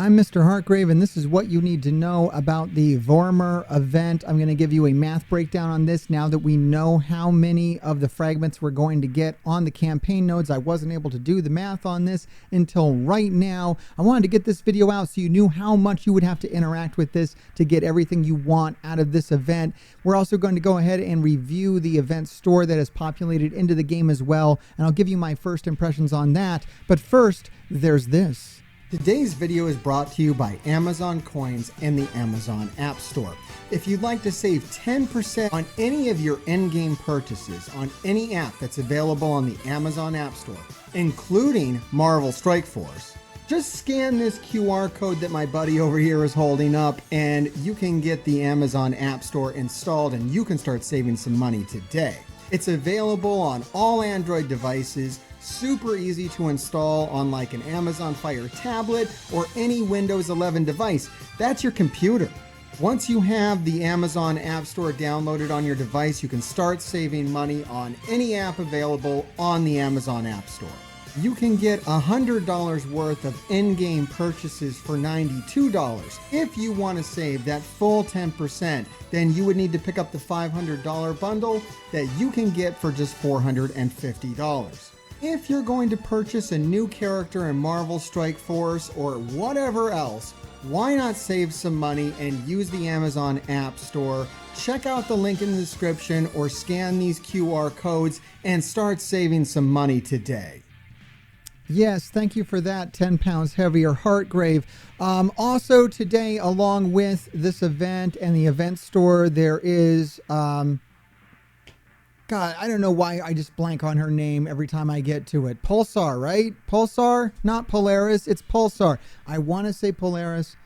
I'm Mr. Hartgrave, and this is what you need to know about the Vormir event. I'm going to give you a math breakdown on this now that we know how many of the fragments we're going to get on the campaign nodes. I wasn't able to do the math on this until right now. I wanted to get this video out so you knew how much you would have to interact with this to get everything you want out of this event. We're also going to go ahead and review the event store that is populated into the game as well, and I'll give you my first impressions on that. But first, there's this. Today's video is brought to you by Amazon Coins and the Amazon App Store. If you'd like to save 10% on any of your in-game purchases on any app that's available on the Amazon App Store, including Marvel Strike Force, just scan this QR code that my buddy over here is holding up and you can get the Amazon App Store installed and you can start saving some money today. It's available on all Android devices, super easy to install on like an Amazon Fire tablet or any Windows 11 device. That's your computer. Once you have the Amazon App Store downloaded on your device, you can start saving money on any app available on the Amazon App Store. You can get $100 worth of in-game purchases for $92. If you want to save that full 10%, then you would need to pick up the $500 bundle that you can get for just $450. If you're going to purchase a new character in Marvel Strike Force or whatever else, why not save some money and use the Amazon App Store? Check out the link in the description or scan these QR codes and start saving some money today. Yes, thank you for that, 10 pounds heavier Hartgrave. Also today, along with this event and the event store, there is, God, I don't know why I just blank on her name every time I get to it. Pulsar, right? Pulsar, not Polaris, it's Pulsar. I want to say Polaris,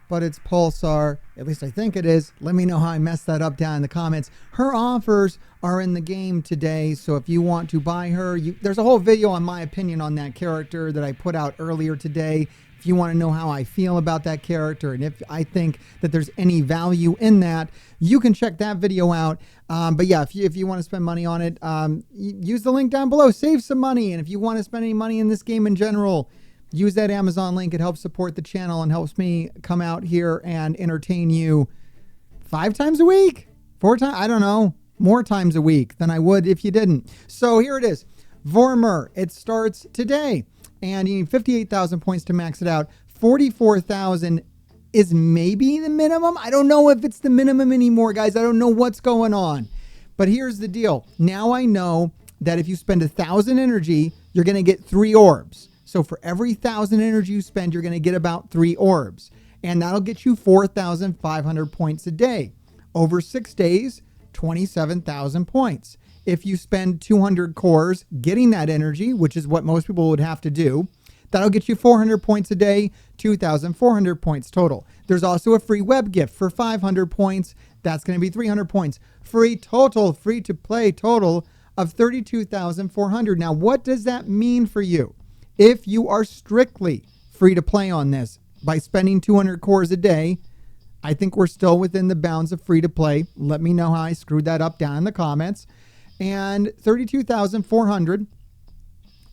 but it's Pulsar. At least I think it is. Let me know how I messed that up down in the comments. Her offers are in the game today, so if you want to buy her, there's a whole video on my opinion on that character that I put out earlier today. If you want to know how I feel about that character and if I think that there's any value in that, you can check that video out. But yeah, if you want to spend money on it, use the link down below. Save some money. And if you want to spend any money in this game in general, use that Amazon link. It helps support the channel and helps me come out here and entertain you 5 times a week, 4 times, I don't know, more times a week than I would if you didn't. So here it is. Vormir. It starts today. And you need 58,000 points to max it out. 44,000 is maybe the minimum. I don't know if it's the minimum anymore, guys. I don't know what's going on. But here's the deal. Now I know that if you spend 1,000 energy, you're going to get 3 orbs. So for every 1,000 energy you spend, you're going to get about 3 orbs. And that'll get you 4,500 points a day. Over 6 days, 27,000 points. If you spend 200 cores getting that energy, which is what most people would have to do, that'll get you 400 points a day, 2,400 points total. There's also a free web gift for 500 points. That's going to be 300 points. Free to play total of 32,400. Now, what does that mean for you? If you are strictly free to play on this by spending 200 cores a day, I think we're still within the bounds of free to play. Let me know how I screwed that up down in the comments. And 32,400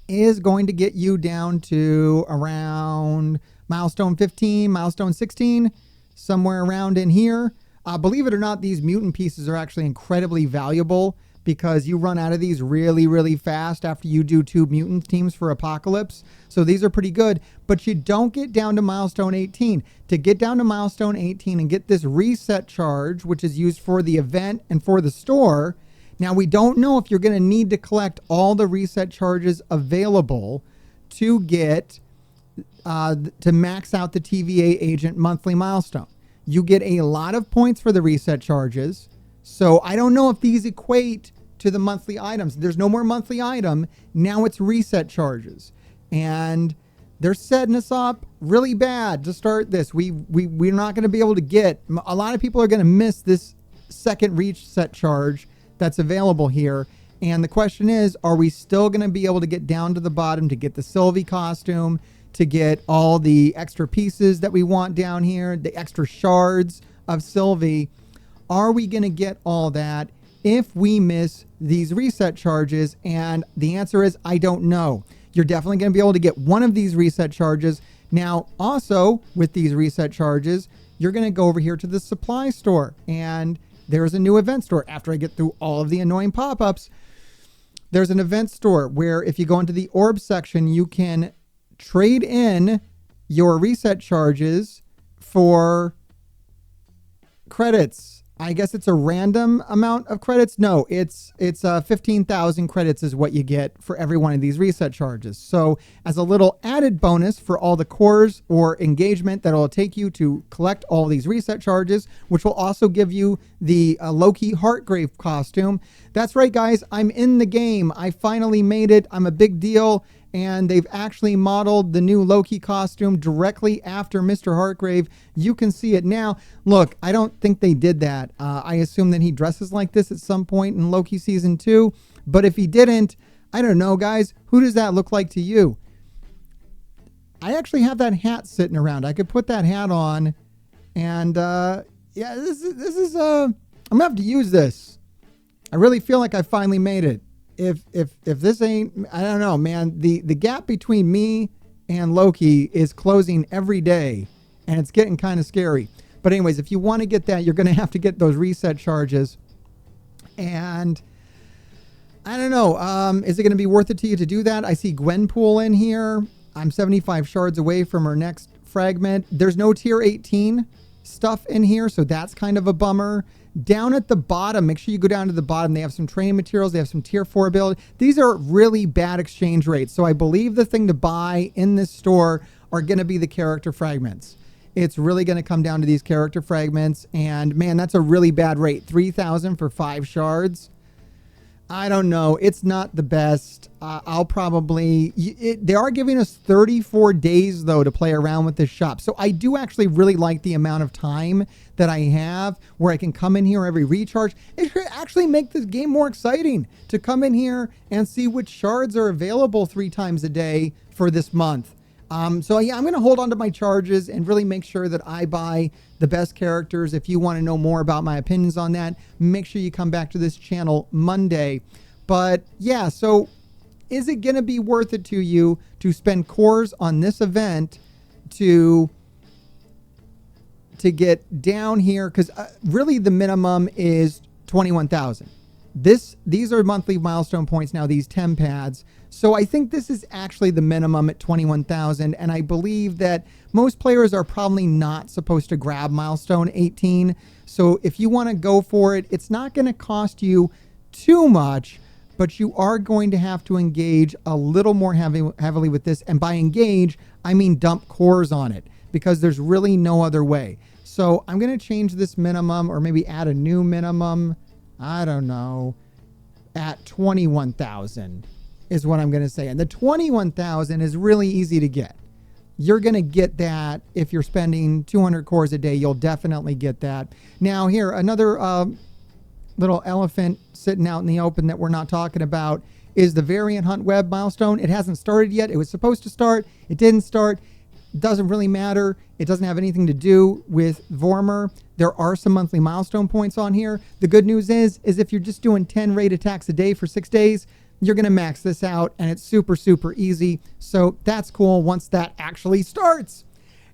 is going to get you down to around milestone 15, milestone 16, somewhere around in here. Believe it or not, these mutant pieces are actually incredibly valuable because you run out of these really, really fast after you do 2 mutant teams for Apocalypse. So these are pretty good, but you don't get down to milestone 18. To get down to milestone 18 and get this reset charge, which is used for the event and for the store. Now, we don't know if you're going to need to collect all the reset charges available to get to max out the TVA agent monthly milestone. You get a lot of points for the reset charges. So I don't know if these equate to the monthly items. There's no more monthly item. Now it's reset charges. And they're setting us up really bad to start this. We're not going to be able to get, a lot of people are going to miss this second reset charge that's available here. And the question is, are we still going to be able to get down to the bottom to get the Sylvie costume, to get all the extra pieces that we want down here, the extra shards of Sylvie? Are we going to get all that if we miss these reset charges? And the answer is, I don't know. You're definitely going to be able to get one of these reset charges. Now, also with these reset charges, you're going to go over here to the supply store, and there's a new event store. After I get through all of the annoying pop-ups, there's an event store where if you go into the orb section, you can trade in your reset charges for credits. I guess it's a random amount of credits. No, it's 15,000 credits is what you get for every one of these reset charges. So as a little added bonus for all the cores or engagement that will take you to collect all these reset charges, which will also give you the Loki Heartgrave costume. That's right, guys. I'm in the game. I finally made it. I'm a big deal. And they've actually modeled the new Loki costume directly after Mr. Heartgrave. You can see it now. Look, I don't think they did that. I assume that he dresses like this at some point in Loki season 2. But if he didn't, I don't know, guys. Who does that look like to you? I actually have that hat sitting around. I could put that hat on. And yeah, this is I'm gonna have to use this. I really feel like I finally made it. If this ain't, I don't know, man, the gap between me and Loki is closing every day, and it's getting kind of scary. But anyways, if you want to get that, you're going to have to get those reset charges. And I don't know, is it going to be worth it to you to do that? I see Gwenpool in here. I'm 75 shards away from her next fragment. There's no tier 18 stuff in here, so that's kind of a bummer. Down at the bottom, make sure you go down to the bottom. They have some training materials. They have some tier 4 ability. These are really bad exchange rates. So I believe the thing to buy in this store are going to be the character fragments. It's really going to come down to these character fragments. And man, that's a really bad rate. 3,000 for 5 shards. I don't know. It's not the best. I'll probably... they are giving us 34 days, though, to play around with this shop. So I do actually really like the amount of time that I have where I can come in here every recharge. It should actually make this game more exciting to come in here and see which shards are available 3 times a day for this month. So yeah, I'm going to hold on to my charges and really make sure that I buy the best characters. If you want to know more about my opinions on that, make sure you come back to this channel Monday. But yeah, so is it going to be worth it to you to spend cores on this event to get down here? Because really the minimum is 21,000. These are monthly milestone points now, these 10 pads. So I think this is actually the minimum at 21,000. And I believe that most players are probably not supposed to grab milestone 18. So if you want to go for it, it's not going to cost you too much, but you are going to have to engage a little more heavily with this. And by engage, I mean dump cores on it, because there's really no other way. So I'm going to change this minimum, or maybe add a new minimum. I don't know, at 21,000 is what I'm going to say. And the 21,000 is really easy to get. You're going to get that if you're spending 200 cores a day. You'll definitely get that. Now here, another little elephant sitting out in the open that we're not talking about is the variant hunt web milestone. It hasn't started yet. It was supposed to start. It didn't start. It doesn't really matter. It doesn't have anything to do with Vormir. There are some monthly milestone points on here. The good news is if you're just doing 10 raid attacks a day for 6 days, you're going to max this out, and it's super, super easy. So that's cool once that actually starts.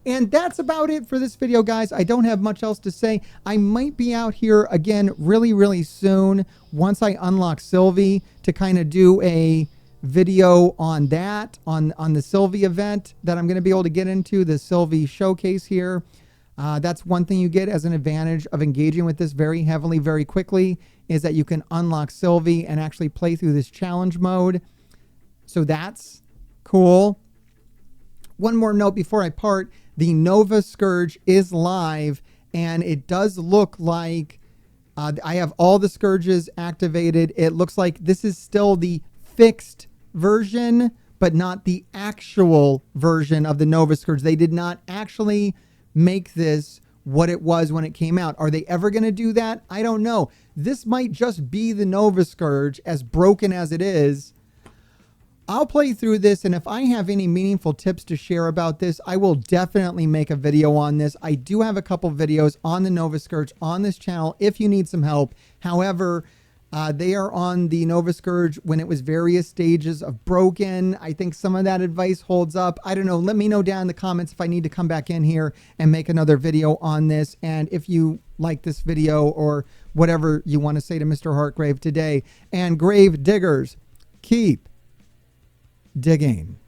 And that's about it for this video, guys. I don't have much else to say. I might be out here again really, really soon once I unlock Sylvie to kind of do a video on that, on the Sylvie event that I'm going to be able to get into, the Sylvie showcase here. That's one thing you get as an advantage of engaging with this very heavily, very quickly, is that you can unlock Sylvie and actually play through this challenge mode. So that's cool. One more note before I part, the Nova Scourge is live, and it does look like I have all the Scourges activated. It looks like this is still the fixed version, but not the actual version of the Nova Scourge. They did not actually make this what it was when it came out. Are they ever going to do that? I don't know. This might just be the Nova Scourge, as broken as it is. I'll play through this, and if I have any meaningful tips to share about this, I will definitely make a video on this. I do have a couple videos on the Nova Scourge on this channel if you need some help. However, They are on the Nova Scourge when it was various stages of broken. I think some of that advice holds up. I don't know. Let me know down in the comments if I need to come back in here and make another video on this. And if you like this video or whatever you want to say to Mr. Hartgrave today. And grave diggers, keep digging.